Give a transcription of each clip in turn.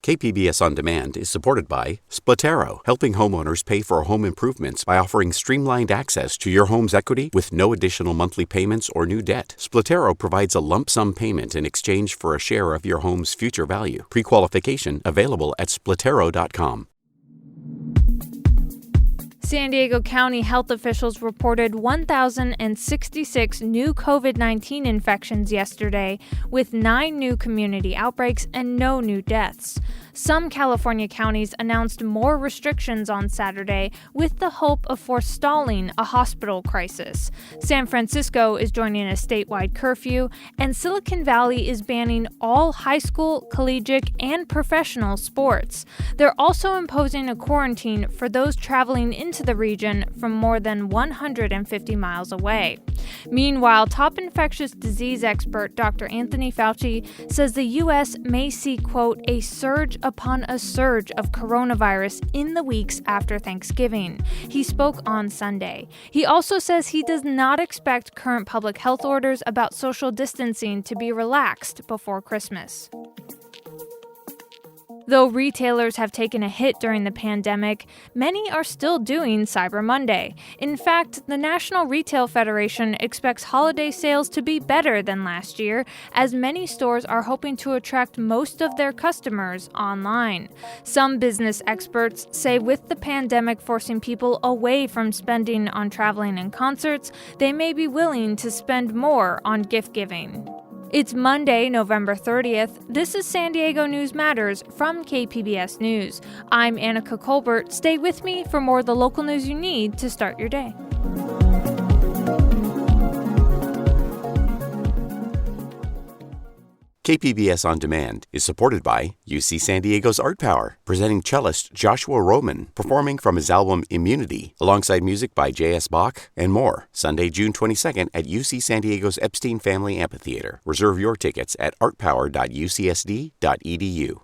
KPBS On Demand is supported by Splatero, helping homeowners pay for home improvements by offering streamlined access to your home's equity with no additional monthly payments or new debt. Splatero provides a lump sum payment in exchange for a share of your home's future value. Pre-qualification available at splatero.com. San Diego County health officials reported 1,066 new COVID-19 infections yesterday, with 9 new community outbreaks and no new deaths. Some California counties announced more restrictions on Saturday with the hope of forestalling a hospital crisis. San Francisco is joining a statewide curfew, and Silicon Valley is banning all high school, collegiate, and professional sports. They're also imposing a quarantine for those traveling into the region from more than 150 miles away. Meanwhile, top infectious disease expert Dr. Anthony Fauci says the U.S. may see, quote, a surge upon a surge of coronavirus in the weeks after Thanksgiving. He spoke on Sunday. He also says he does not expect current public health orders about social distancing to be relaxed before Christmas. Though retailers have taken a hit during the pandemic, many are still doing Cyber Monday. In fact, the National Retail Federation expects holiday sales to be better than last year, as many stores are hoping to attract most of their customers online. Some business experts say with the pandemic forcing people away from spending on traveling and concerts, they may be willing to spend more on gift giving. It's Monday, November 30th. This is San Diego News Matters from KPBS News. I'm Annika Colbert. Stay with me for more of the local news you need to start your day. KPBS On Demand is supported by UC San Diego's Art Power, presenting cellist Joshua Roman, performing from his album Immunity, alongside music by J.S. Bach and more, Sunday, June 22nd at UC San Diego's Epstein Family Amphitheater. Reserve your tickets at artpower.ucsd.edu.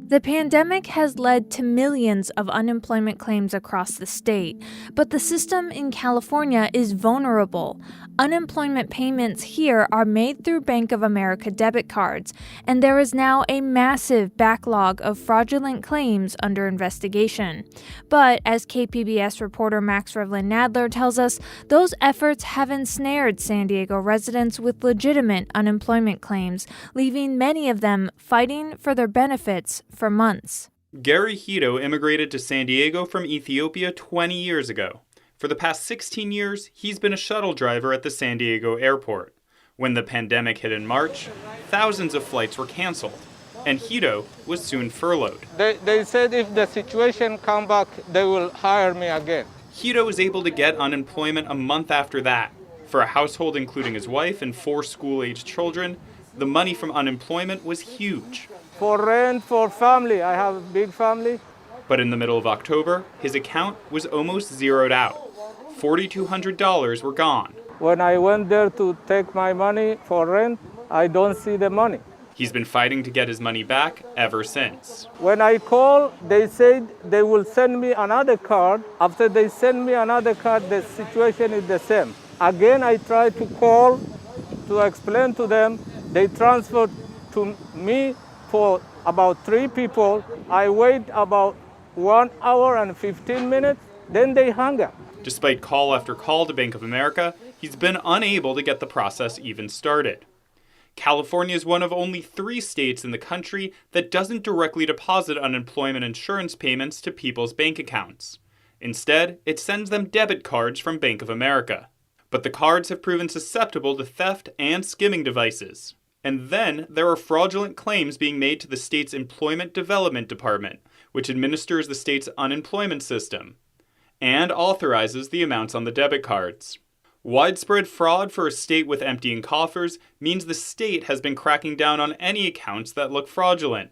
The pandemic has led to millions of unemployment claims across the state, but the system in California is vulnerable. Unemployment payments here are made through Bank of America debit cards, and there is now a massive backlog of fraudulent claims under investigation. But as KPBS reporter Max Rivlin-Nadler tells us, those efforts have ensnared San Diego residents with legitimate unemployment claims, leaving many of them fighting for their benefits for months. Gary Hito immigrated to San Diego from Ethiopia 20 years ago. For the past 16 years, he's been a shuttle driver at the San Diego airport. When the pandemic hit in March, thousands of flights were canceled, and Hito was soon furloughed. They said if the situation comes back, they will hire me again. Hito was able to get unemployment a month after that. For a household including his wife and 4 school-aged children, the money from unemployment was huge. For rent, for family, I have a big family. But in the middle of October, his account was almost zeroed out. $4,200 were gone. When I went there to take my money for rent, I don't see the money. He's been fighting to get his money back ever since. When I call, they said they will send me another card. After they send me another card, the situation is the same. Again, I try to call to explain to them. They transferred to me for about 3 people. I wait about 1 hour and 15 minutes, then they hung up. Despite call after call to Bank of America, he's been unable to get the process even started. California is one of only 3 states in the country that doesn't directly deposit unemployment insurance payments to people's bank accounts. Instead, it sends them debit cards from Bank of America. But the cards have proven susceptible to theft and skimming devices. And then there are fraudulent claims being made to the state's Employment Development Department, which administers the state's unemployment system and authorizes the amounts on the debit cards. Widespread fraud for a state with emptying coffers means the state has been cracking down on any accounts that look fraudulent.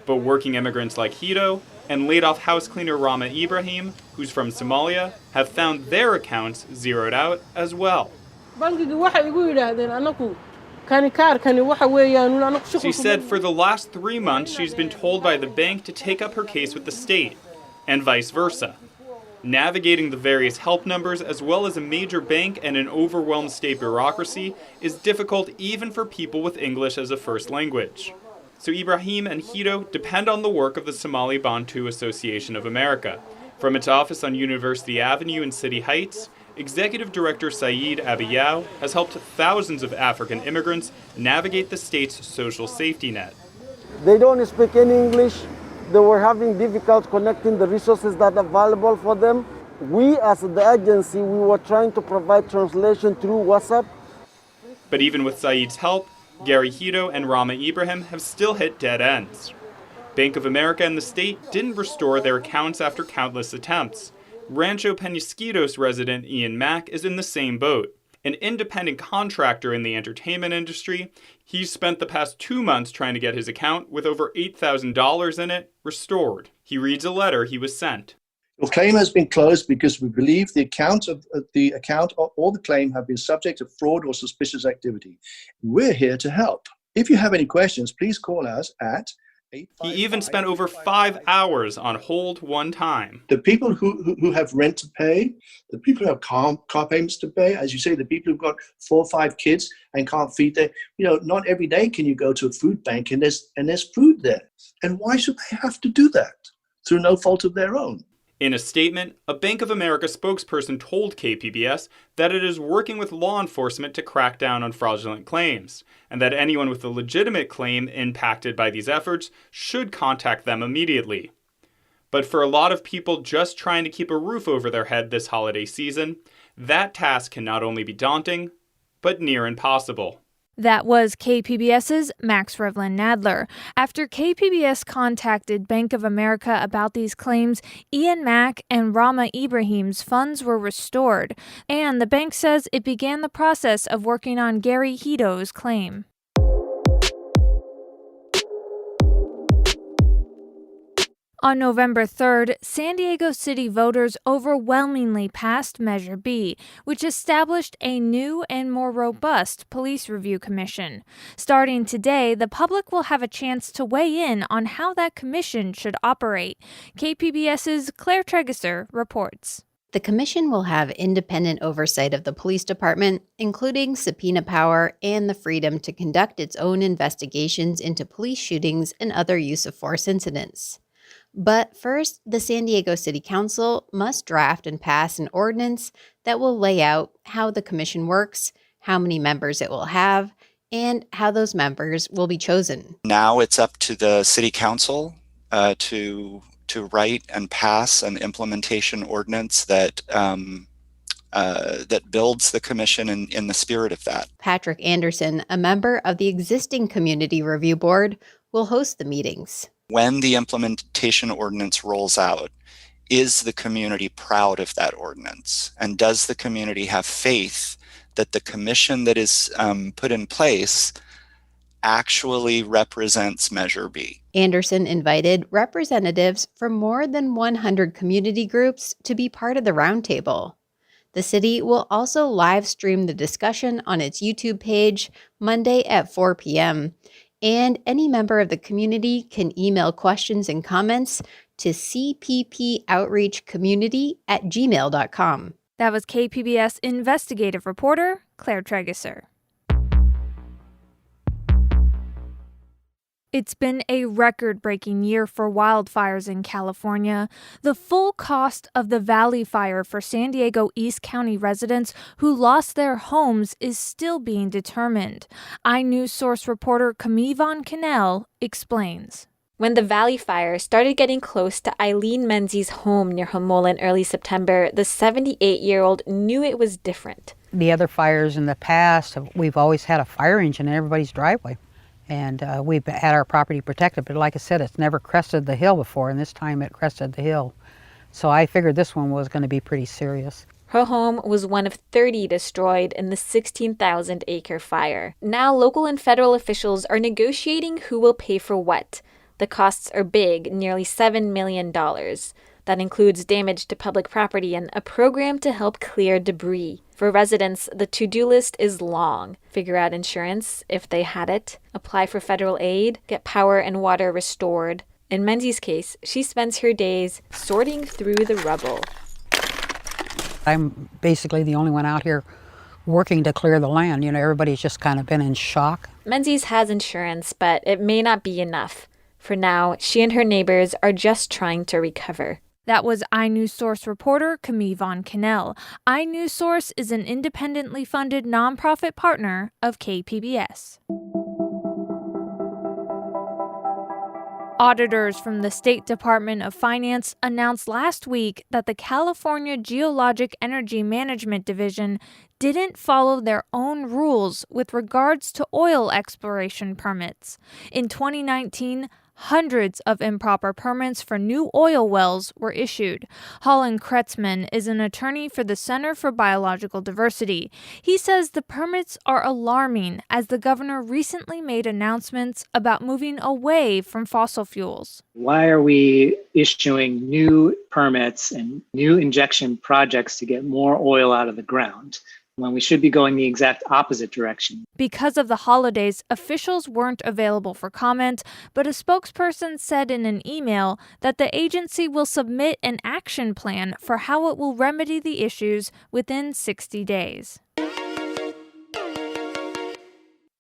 But working immigrants like Hito and laid-off house cleaner Rama Ibrahim, who's from Somalia, have found their accounts zeroed out as well. She said for the last 3 months she's been told by the bank to take up her case with the state, and vice versa. Navigating the various help numbers, as well as a major bank and an overwhelmed state bureaucracy, is difficult even for people with English as a first language. So Ibrahim and Hito depend on the work of the Somali Bantu Association of America. From its office on University Avenue in City Heights, Executive Director Saeed Abiyaw has helped thousands of African immigrants navigate the state's social safety net. They don't speak any English. They were having difficulty connecting the resources that are available for them. We, as the agency, we were trying to provide translation through WhatsApp. But even with Saeed's help, Gary Hito and Rama Ibrahim have still hit dead ends. Bank of America and the state didn't restore their accounts after countless attempts. Rancho Penasquitos resident Ian Mack is in the same boat. An independent contractor in the entertainment industry, he's spent the past 2 months trying to get his account, with over $8,000 in it, restored. He reads a letter he was sent. Your claim has been closed because we believe the account or the claim have been subject to fraud or suspicious activity. We're here to help. If you have any questions, please call us at 855. He even spent over 5 hours on hold one time. The people who have rent to pay, the people who have car payments to pay, as you say, the people who've got 4 or 5 kids and can't feed them, not every day can you go to a food bank and there's food there. And why should they have to do that through no fault of their own? In a statement, a Bank of America spokesperson told KPBS that it is working with law enforcement to crack down on fraudulent claims, and that anyone with a legitimate claim impacted by these efforts should contact them immediately. But for a lot of people just trying to keep a roof over their head this holiday season, that task can not only be daunting, but near impossible. That was KPBS's Max Rivlin Nadler. After KPBS contacted Bank of America about these claims, Ian Mack and Rama Ibrahim's funds were restored, and the bank says it began the process of working on Gary Hito's claim. On November 3rd, San Diego City voters overwhelmingly passed Measure B, which established a new and more robust police review commission. Starting today, the public will have a chance to weigh in on how that commission should operate. KPBS's Claire Tregeser reports. The commission will have independent oversight of the police department, including subpoena power and the freedom to conduct its own investigations into police shootings and other use of force incidents. But first, the San Diego City Council must draft and pass an ordinance that will lay out how the commission works, how many members it will have, and how those members will be chosen. Now it's up to the City Council to write and pass an implementation ordinance that builds the commission in the spirit of that. Patrick Anderson, a member of the existing Community Review Board, will host the meetings. When the implementation ordinance rolls out, is the community proud of that ordinance? And does the community have faith that the commission that is put in place actually represents Measure B? Anderson invited representatives from more than 100 community groups to be part of the roundtable. The city will also live stream the discussion on its YouTube page Monday at 4 p.m., and any member of the community can email questions and comments to cppoutreachcommunity@gmail.com. That was KPBS investigative reporter Claire Tregeser. It's been a record-breaking year for wildfires in California. The full cost of the Valley Fire for San Diego East County residents who lost their homes is still being determined. inewsource reporter Camille Von Cannell explains. When the Valley Fire started getting close to Eileen Menzies' home near Jamul in early September, the 78-year-old knew it was different. The other fires in the past, we've always had a fire engine in everybody's driveway. And we've had our property protected, but like I said, it's never crested the hill before, and this time it crested the hill. So I figured this one was going to be pretty serious. Her home was one of 30 destroyed in the 16,000-acre fire. Now local and federal officials are negotiating who will pay for what. The costs are big, nearly $7 million. That includes damage to public property and a program to help clear debris. For residents, the to-do list is long. Figure out insurance, if they had it, apply for federal aid, get power and water restored. In Menzies' case, she spends her days sorting through the rubble. I'm basically the only one out here working to clear the land. Everybody's just kind of been in shock. Menzies has insurance, but it may not be enough. For now, she and her neighbors are just trying to recover. That was inewsource reporter Camille Von Cannell. inewsource is an independently funded nonprofit partner of KPBS. Auditors from the State Department of Finance announced last week that the California Geologic Energy Management Division didn't follow their own rules with regards to oil exploration permits. In 2019, hundreds of improper permits for new oil wells were issued. Holland Kretzman is an attorney for the Center for Biological Diversity. He says the permits are alarming as the governor recently made announcements about moving away from fossil fuels. Why are we issuing new permits and new injection projects to get more oil out of the ground when we should be going the exact opposite direction? Because of the holidays, officials weren't available for comment, but a spokesperson said in an email that the agency will submit an action plan for how it will remedy the issues within 60 days.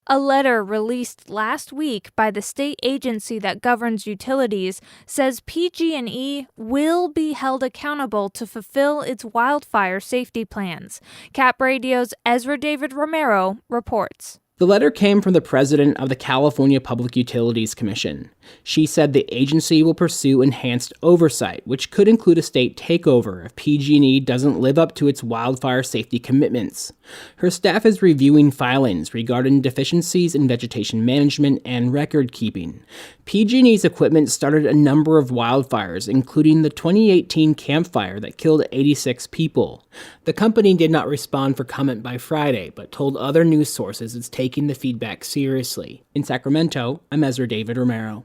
A letter released last week by the state agency that governs utilities says PG&E will be held accountable to fulfill its wildfire safety plans. Cap Radio's Ezra David Romero reports. The letter came from the president of the California Public Utilities Commission. She said the agency will pursue enhanced oversight, which could include a state takeover if PG&E doesn't live up to its wildfire safety commitments. Her staff is reviewing filings regarding deficiencies in vegetation management and record keeping. PG&E's equipment started a number of wildfires, including the 2018 Camp Fire that killed 86 people. The company did not respond for comment by Friday, but told other news sources it's taking the feedback seriously. In Sacramento, I'm Ezra David Romero.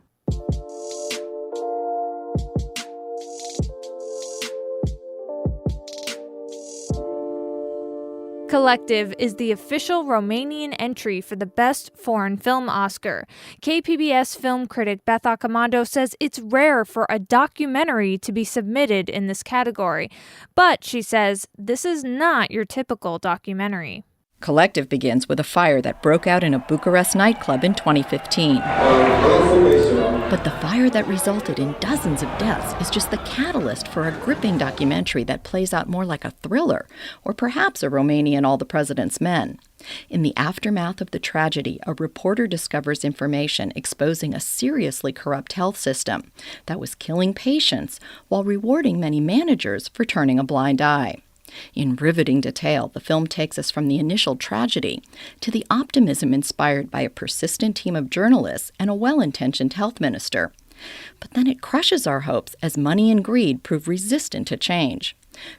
Collective is the official Romanian entry for the Best Foreign Film Oscar. KPBS film critic Beth Accomando says it's rare for a documentary to be submitted in this category. But, she says, this is not your typical documentary. Collective begins with a fire that broke out in a Bucharest nightclub in 2015. But the fire that resulted in dozens of deaths is just the catalyst for a gripping documentary that plays out more like a thriller, or perhaps a Romanian All the President's Men. In the aftermath of the tragedy, a reporter discovers information exposing a seriously corrupt health system that was killing patients while rewarding many managers for turning a blind eye. In riveting detail, the film takes us from the initial tragedy to the optimism inspired by a persistent team of journalists and a well-intentioned health minister. But then it crushes our hopes as money and greed prove resistant to change.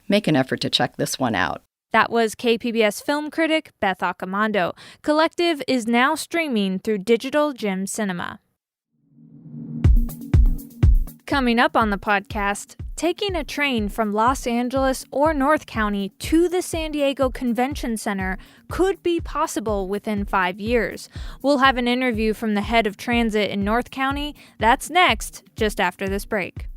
Make an effort to check this one out. That was KPBS film critic Beth Accomando. Collective is now streaming through Digital Gem Cinema. Coming up on the podcast, taking a train from Los Angeles or North County to the San Diego Convention Center could be possible within 5 years. We'll have an interview from the head of transit in North County. That's next, just after this break.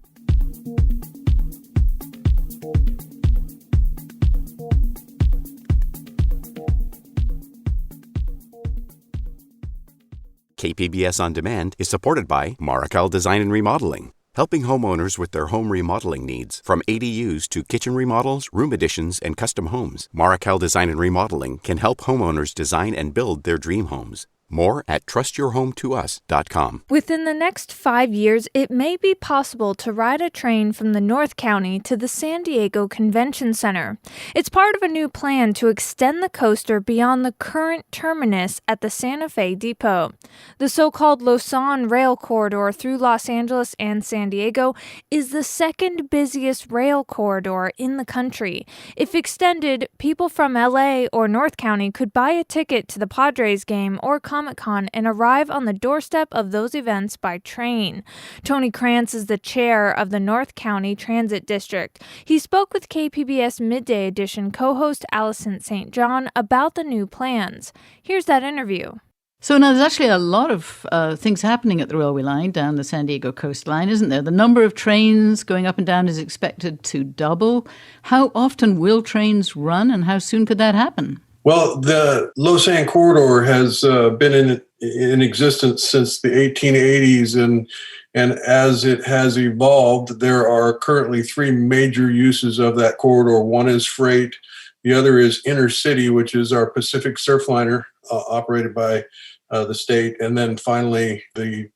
KPBS On Demand is supported by Marrokal Design and Remodeling, helping homeowners with their home remodeling needs. From ADUs to kitchen remodels, room additions, and custom homes, Marrokal Design and Remodeling can help homeowners design and build their dream homes. More at trustyourhometous.com. Within the next 5 years, it may be possible to ride a train from the North County to the San Diego Convention Center. It's part of a new plan to extend the coaster beyond the current terminus at the Santa Fe Depot. The so-called Lausanne Rail Corridor through Los Angeles and San Diego is the second busiest rail corridor in the country. If extended, people from LA or North County could buy a ticket to the Padres game or Comic-Con and arrive on the doorstep of those events by train. Tony Krantz is the chair of the North County Transit District. He spoke with KPBS Midday Edition co-host Allison St. John about the new plans. Here's that interview. So now there's actually a lot of things happening at the railway line down the San Diego coastline, isn't there? The number of trains going up and down is expected to double. How often will trains run, and how soon could that happen? Well, the Low San Corridor has been in existence since the 1880s, and as it has evolved, there are currently three major uses of that corridor. One is freight, the other is intercity, which is our Pacific Surfliner operated by the state, and then finally the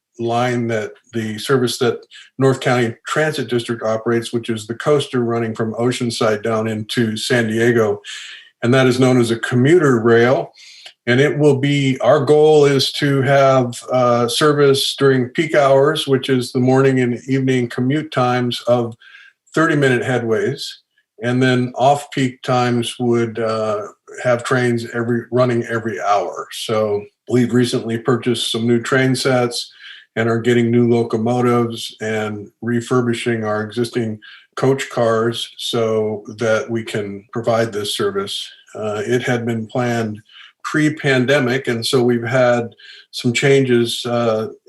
service that North County Transit District operates, which is the coaster running from Oceanside down into San Diego. And that is known as a commuter rail. And our goal is to have service during peak hours, which is the morning and evening commute times of 30-minute headways. And then off-peak times would have trains running every hour. So we've recently purchased some new train sets and are getting new locomotives and refurbishing our existing coach cars so that we can provide this service. It had been planned pre-pandemic, and so we've had some changes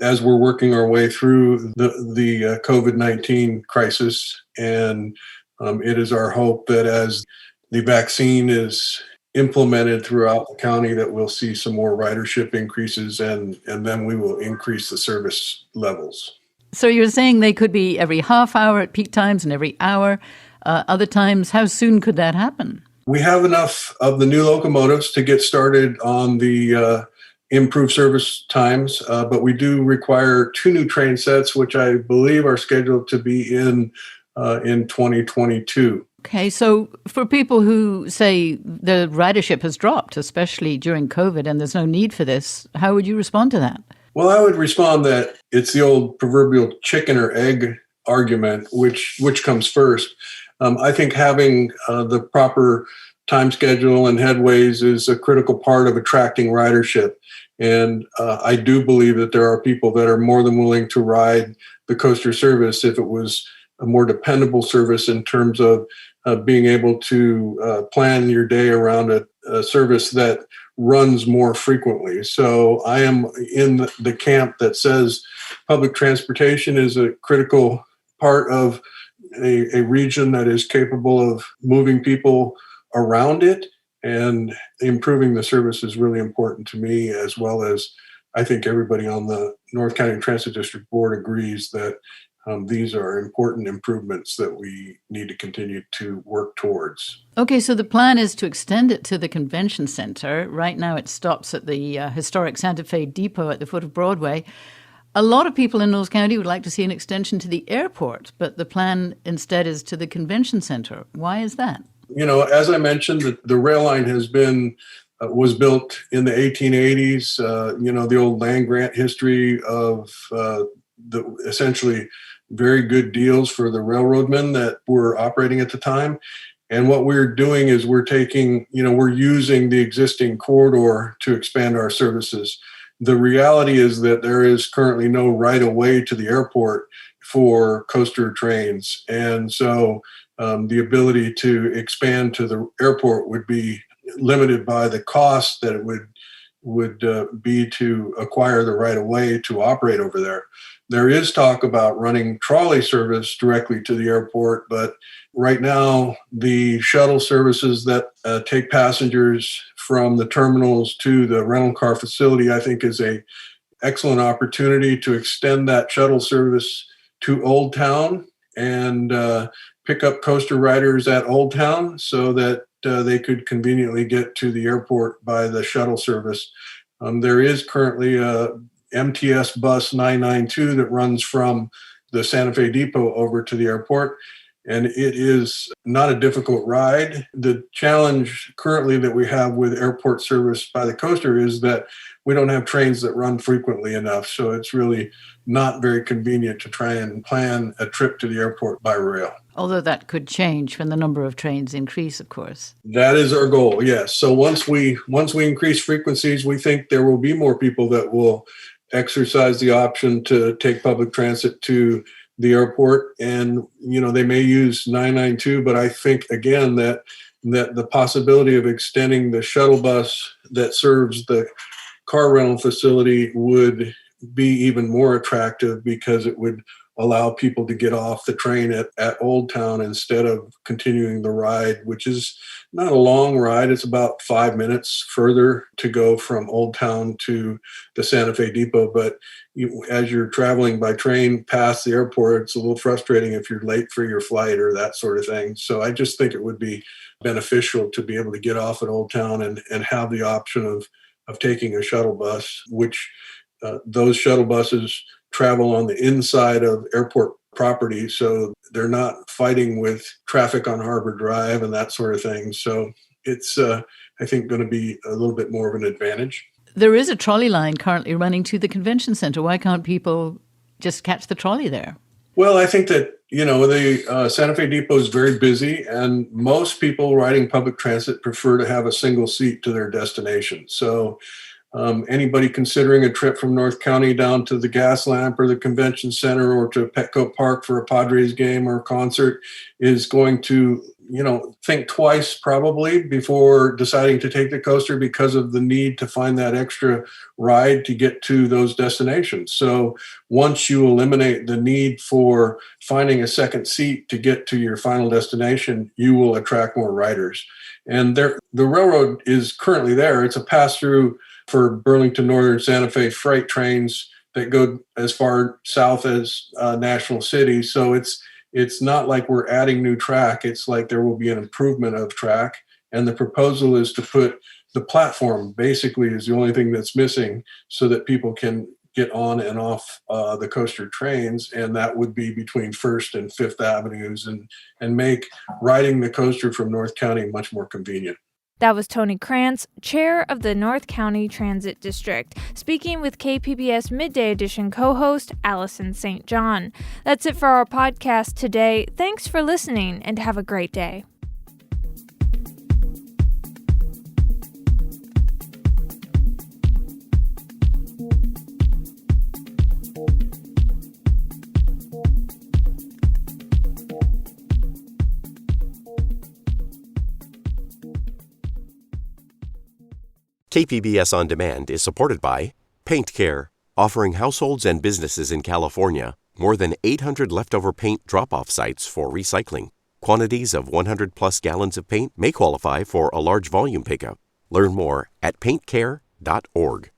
as we're working our way through the COVID-19 crisis. And it is our hope that as the vaccine is implemented throughout the county that we'll see some more ridership increases, and then we will increase the service levels. So you're saying they could be every half hour at peak times and every hour. Other times, how soon could that happen? We have enough of the new locomotives to get started on the improved service times, but we do require 2 new train sets, which I believe are scheduled to be in 2022. Okay, so for people who say the ridership has dropped, especially during COVID, and there's no need for this, how would you respond to that? Well, I would respond that it's the old proverbial chicken or egg argument, which comes first. I think having the proper time schedule and headways is a critical part of attracting ridership. And I do believe that there are people that are more than willing to ride the coaster service if it was a more dependable service in terms of being able to plan your day around a service that runs more frequently. So I am in the camp that says public transportation is a critical part of a region that is capable of moving people around it, and improving the service is really important to me, as well as I think everybody on the North County Transit District Board agrees that these are important improvements that we need to continue to work towards. Okay, so the plan is to extend it to the convention center. Right now it stops at the historic Santa Fe Depot at the foot of Broadway. A lot of people in Knowles County would like to see an extension to the airport, but the plan instead is to the convention center. Why is that? You know, as I mentioned, the rail line was built in the 1880s. The old land grant history of the essentially very good deals for the railroadmen that were operating at the time. And what we're doing is we're using the existing corridor to expand our services. The reality is that there is currently no right of way to the airport for coaster trains. And so the ability to expand to the airport would be limited by the cost that it would be to acquire the right of way to operate over there. There is talk about running trolley service directly to the airport, but right now the shuttle services that take passengers from the terminals to the rental car facility, I think, is a excellent opportunity to extend that shuttle service to Old Town and pick up coaster riders at Old Town so that they could conveniently get to the airport by the shuttle service. There is currently a MTS bus 992 that runs from the Santa Fe Depot over to the airport, and it is not a difficult ride. The challenge currently that we have with airport service by the coaster is that we don't have trains that run frequently enough, so it's really not very convenient to try and plan a trip to the airport by rail. Although that could change when the number of trains increase, of course. That is our goal, yes. So once we increase frequencies, we think there will be more people that will exercise the option to take public transit to the airport. And, they may use 992, but I think, again, that the possibility of extending the shuttle bus that serves the car rental facility would be even more attractive because it would allow people to get off the train at Old Town instead of continuing the ride, which is not a long ride. It's about 5 minutes further to go from Old Town to the Santa Fe Depot. But as you're traveling by train past the airport, it's a little frustrating if you're late for your flight or that sort of thing. So I just think it would be beneficial to be able to get off at Old Town and have the option of taking a shuttle bus, which those shuttle buses travel on the inside of airport property, so they're not fighting with traffic on Harbor Drive and that sort of thing. So it's, I think, going to be a little bit more of an advantage. There is a trolley line currently running to the convention center. Why can't people just catch the trolley there? Well, I think that, the Santa Fe Depot is very busy, and most people riding public transit prefer to have a single seat to their destination. So anybody considering a trip from North County down to the Gas Lamp or the convention center or to Petco Park for a Padres game or concert is going to, think twice probably before deciding to take the coaster because of the need to find that extra ride to get to those destinations. So once you eliminate the need for finding a second seat to get to your final destination, you will attract more riders. And the railroad is currently there. It's a pass-through for Burlington Northern Santa Fe freight trains that go as far south as National City. So it's not like we're adding new track. It's like there will be an improvement of track. And the proposal is to put the platform basically is the only thing that's missing so that people can get on and off the coaster trains. And that would be between 1st and 5th Avenues and make riding the coaster from North County much more convenient. That was Tony Krantz, chair of the North County Transit District, speaking with KPBS Midday Edition co-host Allison St. John. That's it for our podcast today. Thanks for listening and have a great day. KPBS On Demand is supported by Paint Care, offering households and businesses in California more than 800 leftover paint drop-off sites for recycling. Quantities of 100-plus gallons of paint may qualify for a large volume pickup. Learn more at paintcare.org.